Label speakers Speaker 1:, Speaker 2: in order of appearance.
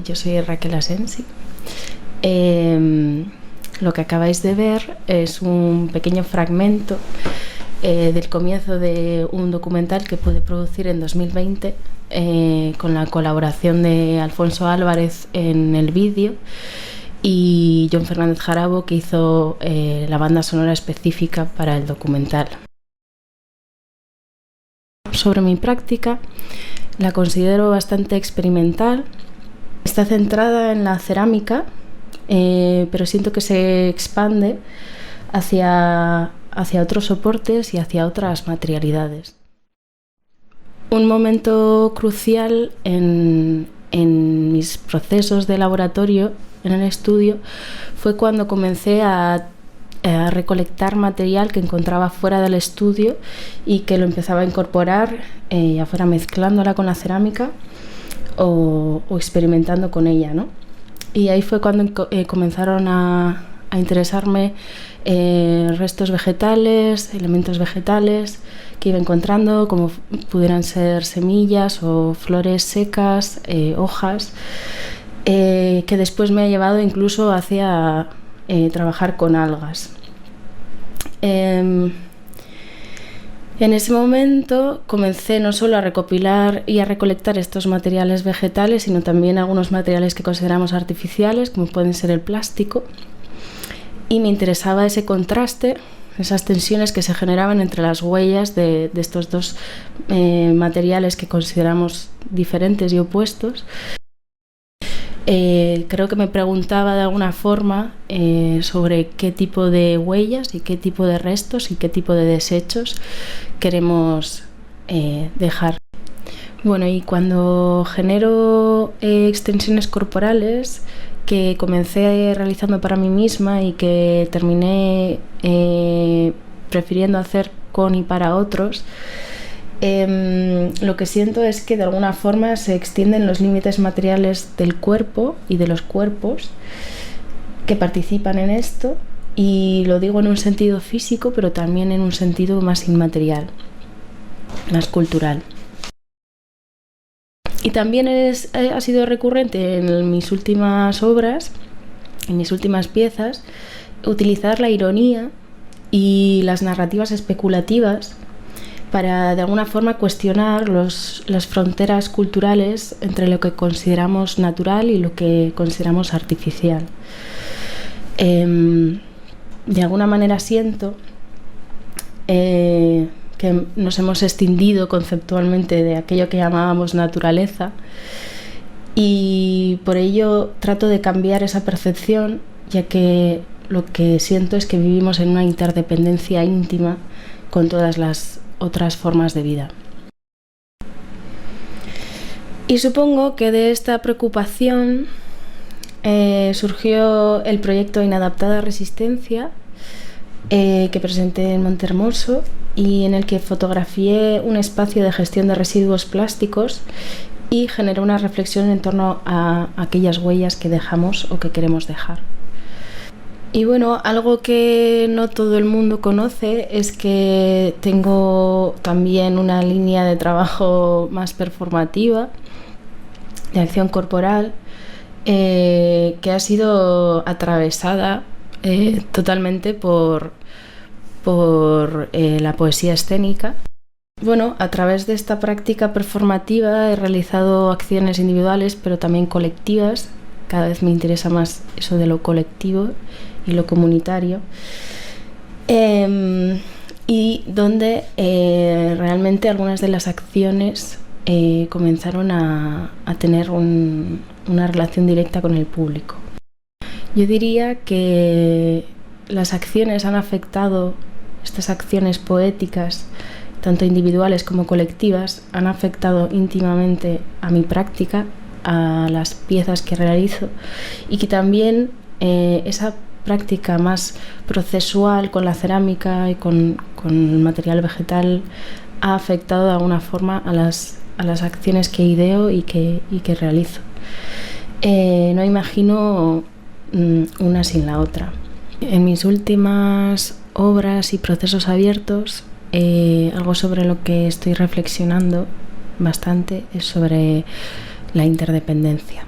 Speaker 1: yo soy Raquel Asensi. Lo que acabáis de ver es un pequeño fragmento del comienzo de un documental que pude producir en 2020 con la colaboración de Alfonso Álvarez en el vídeo y Jon Fernández Jarabo, que hizo la banda sonora específica para el documental. Sobre mi práctica, la considero bastante experimental. Está centrada en la cerámica, pero siento que se expande hacia otros soportes y hacia otras materialidades. Un momento crucial en mis procesos de laboratorio en el estudio fue cuando comencé a recolectar material que encontraba fuera del estudio y que lo empezaba a incorporar, ya fuera mezclándola con la cerámica o experimentando con ella, ¿no? Y ahí fue cuando comenzaron a interesarme restos vegetales, elementos vegetales que iba encontrando, como pudieran ser semillas o flores secas, hojas, que después me ha llevado incluso hacia trabajar con algas. En ese momento comencé no solo a recopilar y a recolectar estos materiales vegetales, sino también algunos materiales que consideramos artificiales, como pueden ser el plástico, y me interesaba ese contraste, esas tensiones que se generaban entre las huellas de estos dos materiales que consideramos diferentes y opuestos. Creo que me preguntaba de alguna forma sobre qué tipo de huellas y qué tipo de restos y qué tipo de desechos queremos dejar. Bueno, y cuando genero extensiones corporales que comencé realizando para mí misma y que terminé prefiriendo hacer con y para otros, lo que siento es que de alguna forma se extienden los límites materiales del cuerpo y de los cuerpos que participan en esto, y lo digo en un sentido físico, pero también en un sentido más inmaterial, más cultural. Y también ha sido recurrente en mis últimas obras, en mis últimas piezas, utilizar la ironía y las narrativas especulativas para de alguna forma cuestionar las fronteras culturales entre lo que consideramos natural y lo que consideramos artificial. De alguna manera siento que nos hemos escindido conceptualmente de aquello que llamábamos naturaleza, y por ello trato de cambiar esa percepción, ya que lo que siento es que vivimos en una interdependencia íntima con todas las otras formas de vida. Y supongo que de esta preocupación surgió el proyecto Inadaptada Resistencia, que presenté en Montehermoso y en el que fotografié un espacio de gestión de residuos plásticos y generé una reflexión en torno a aquellas huellas que dejamos o que queremos dejar. Y bueno, algo que no todo el mundo conoce es que tengo también una línea de trabajo más performativa, de acción corporal, que ha sido atravesada totalmente por la poesía escénica. Bueno, a través de esta práctica performativa he realizado acciones individuales, pero también colectivas. Cada vez me interesa más eso de lo colectivo y lo comunitario, y donde realmente algunas de las acciones comenzaron a tener una relación directa con el público. Yo diría que las acciones han afectado, estas acciones poéticas, tanto individuales como colectivas, han afectado íntimamente a mi práctica, a las piezas que realizo, y que también esa práctica más procesual con la cerámica y con el material vegetal ha afectado de alguna forma a las acciones que ideo y que realizo. No imagino una sin la otra. En mis últimas obras y procesos abiertos, algo sobre lo que estoy reflexionando bastante es sobre la interdependencia.